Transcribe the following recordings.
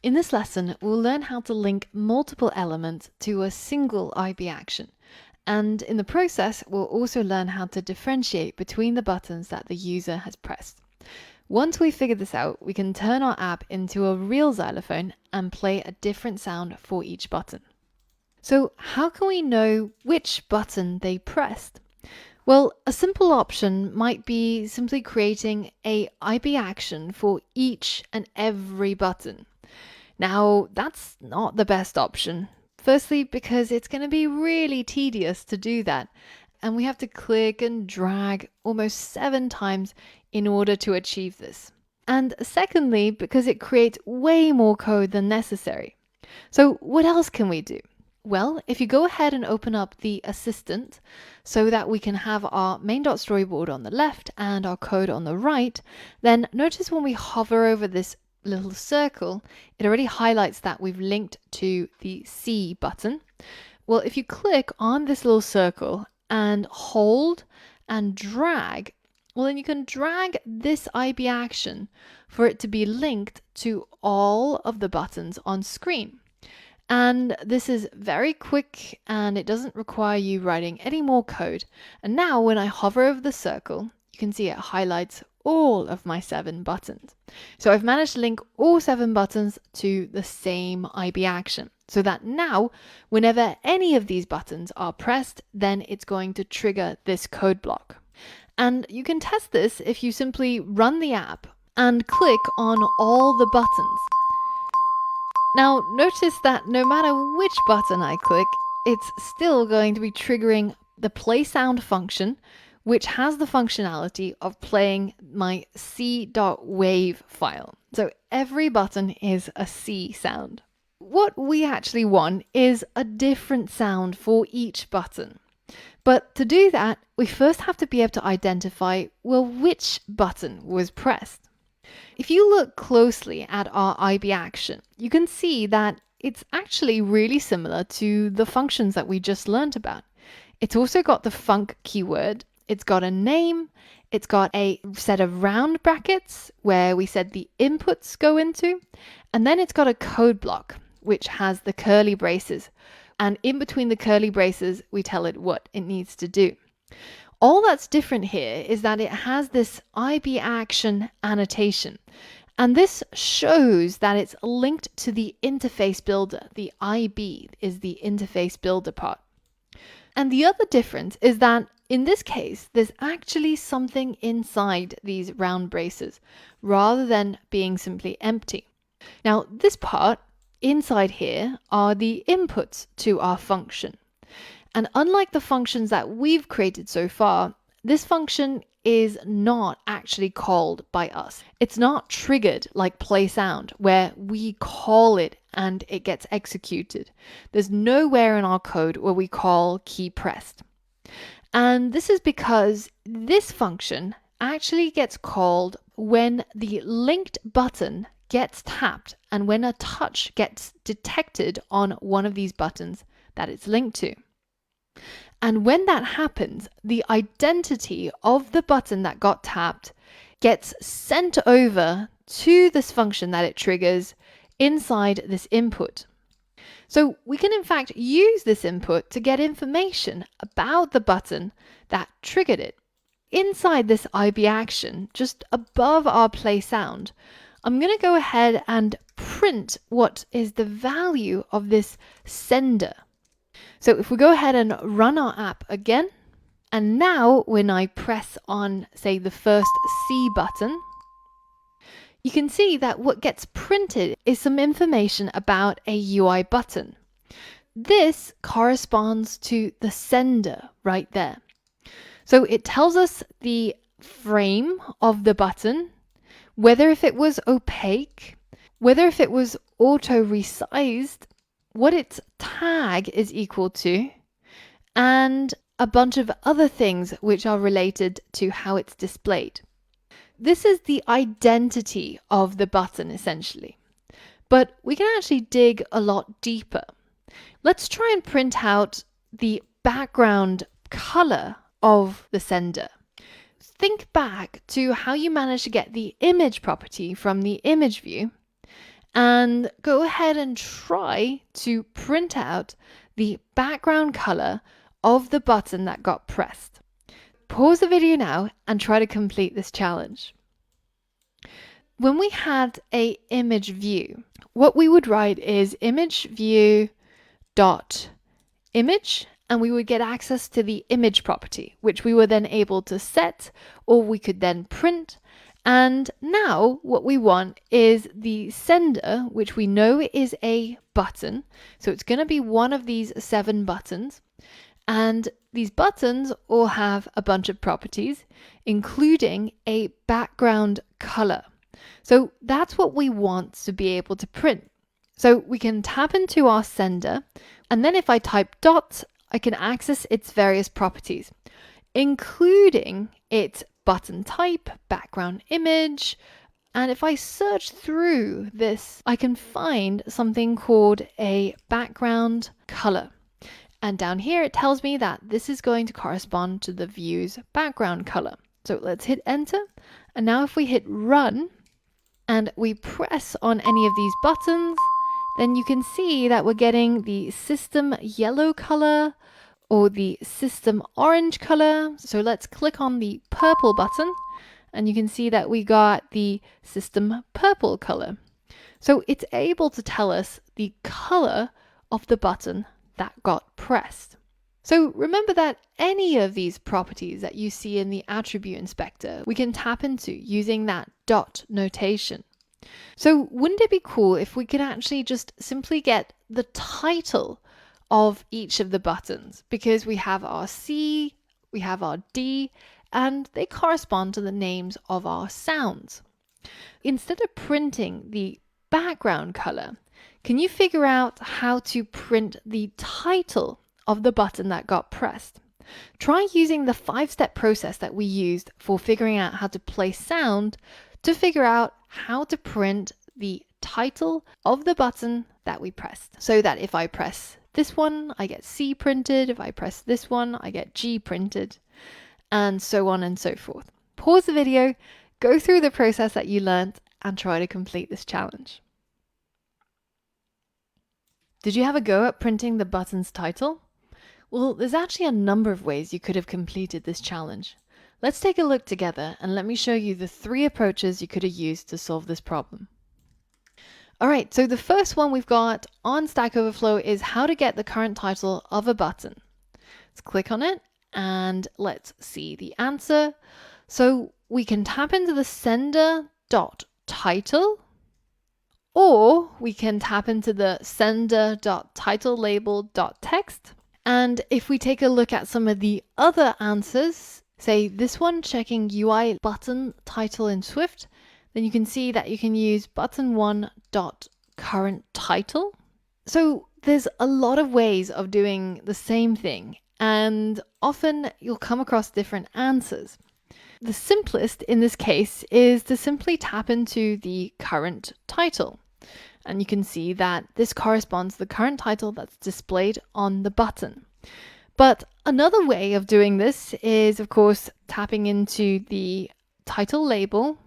In this lesson, we'll learn how to link multiple elements to a single IB action. And in the process, we'll also learn how to differentiate between the buttons that the user has pressed. Once we figure this out, we can turn our app into a real xylophone and play a different sound for each button. So how can we know which button they pressed? Well, a simple option might be simply creating a IB action for each and every button. Now, that's not the best option. Firstly, because it's going to be really tedious to do that, and we have to click and drag almost 7 times in order to achieve this. And secondly, because it creates way more code than necessary. So what else can we do? Well, if you go ahead and open up the assistant so that we can have our main.storyboard on the left and our code on the right, then notice when we hover over this little circle, it already highlights that we've linked to the C button. Well, if you click on this little circle and hold and drag, well, then you can drag this IB action for it to be linked to all of the buttons on screen. And this is very quick and it doesn't require you writing any more code. And now when I hover over the circle, you can see it highlights all of my 7 buttons. So I've managed to link all 7 buttons to the same IB action, so that now whenever any of these buttons are pressed, then it's going to trigger this code block. And you can test this if you simply run the app and click on all the buttons. Now notice that no matter which button I click, it's still going to be triggering the play sound function, which has the functionality of playing my C.wave file. So every button is a C sound. What we actually want is a different sound for each button. But to do that, we first have to be able to identify, well, which button was pressed. If you look closely at our IB action, you can see that it's actually really similar to the functions that we just learned about. It's also got the func keyword, it's got a name, it's got a set of round brackets where we said the inputs go into, and then it's got a code block which has the curly braces. And in between the curly braces, we tell it what it needs to do. All that's different here is that it has this IB action annotation. And this shows that it's linked to the interface builder. The IB is the interface builder part. And the other difference is that in this case, there's actually something inside these round braces rather than being simply empty. Now, this part inside here are the inputs to our function. And unlike the functions that we've created so far, this function is not actually called by us. It's not triggered like play sound, where we call it and it gets executed. There's nowhere in our code where we call key pressed. And this is because this function actually gets called when the linked button gets tapped and when a touch gets detected on one of these buttons that it's linked to. And when that happens, the identity of the button that got tapped gets sent over to this function that it triggers inside this input. So we can in fact use this input to get information about the button that triggered it. Inside this IB action, just above our play sound, I'm going to go ahead and print what is the value of this sender. So if we go ahead and run our app again, and now when I press on, say, the first C button, you can see that what gets printed is some information about a UI button. This corresponds to the sender right there. So it tells us the frame of the button, whether if it was opaque, whether if it was auto resized, what its tag is equal to, and a bunch of other things which are related to how it's displayed. This is the identity of the button essentially, but we can actually dig a lot deeper. Let's try and print out the background color of the sender. Think back to how you managed to get the image property from the image view and go ahead and try to print out the background color of the button that got pressed. Pause the video now and try to complete this challenge. When we had a image view, what we would write is image view dot image, and we would get access to the image property, which we were then able to set, or we could then print. And now what we want is the sender, which we know is a button. So it's going to be one of these 7 buttons. And these buttons all have a bunch of properties, including a background color. So that's what we want to be able to print. So we can tap into our sender, and then if I type dot, I can access its various properties, including its button type, background image, and if I search through this, I can find something called a background color. And down here it tells me that this is going to correspond to the view's background color. So let's hit enter, and now if we hit run and we press on any of these buttons, then you can see that we're getting the system yellow color or the system orange color. So let's click on the purple button and you can see that we got the system purple color. So it's able to tell us the color of the button that got pressed. So remember that any of these properties that you see in the attribute inspector, we can tap into using that dot notation. So wouldn't it be cool if we could actually just simply get the title of each of the buttons? Because we have our C, we have our D, and they correspond to the names of our sounds. Instead of printing the background color, can you figure out how to print the title of the button that got pressed? Try using the 5-step process that we used for figuring out how to play sound to figure out how to print the title of the button that we pressed. So that if I press this one, I get C printed. If I press this one, I get G printed, and so on and so forth. Pause the video, go through the process that you learned, and try to complete this challenge. Did you have a go at printing the button's title? Well, there's actually a number of ways you could have completed this challenge. Let's take a look together and let me show you the 3 approaches you could have used to solve this problem. Alright, so the first one we've got on Stack Overflow is how to get the current title of a button. Let's click on it and let's see the answer. So we can tap into the sender.title, or we can tap into the sender.titleLabel.text. And if we take a look at some of the other answers, say this one, checking UI button title in Swift, then you can see that you can use button1.currentTitle. So there's a lot of ways of doing the same thing, and often you'll come across different answers. The simplest in this case is to simply tap into the current title. And you can see that this corresponds to the current title that's displayed on the button. But another way of doing this is, of course, tapping into the title label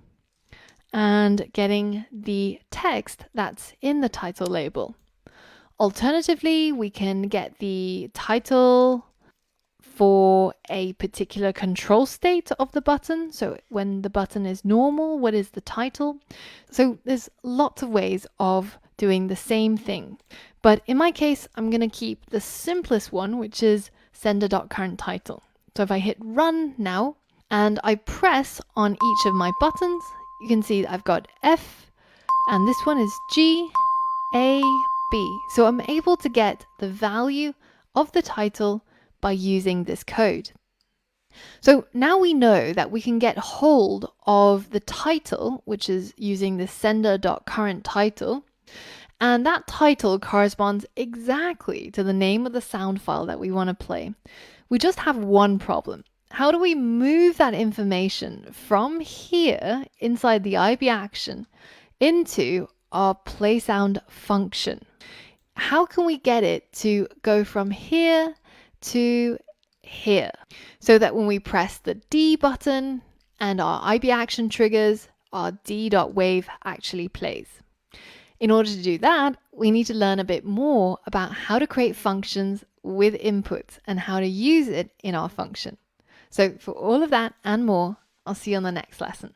and getting the text that's in the title label. Alternatively, we can get the title for a particular control state of the button. So when the button is normal, what is the title? So there's lots of ways of doing the same thing. But in my case, I'm going to keep the simplest one, which is sender.currentTitle. So if I hit run now and I press on each of my buttons, you can see that I've got F and this one is G, A, B. So I'm able to get the value of the title by using this code. So now we know that we can get hold of the title, which is using the sender.currentTitle, and that title corresponds exactly to the name of the sound file that we want to play. We just have one problem. How do we move that information from here inside the IB action into our play sound function? How can we get it to go from here to here so that when we press the D button and our IB action triggers, our D.wave actually plays? In order to do that, we need to learn a bit more about how to create functions with inputs and how to use it in our function. So for all of that and more, I'll see you on the next lesson.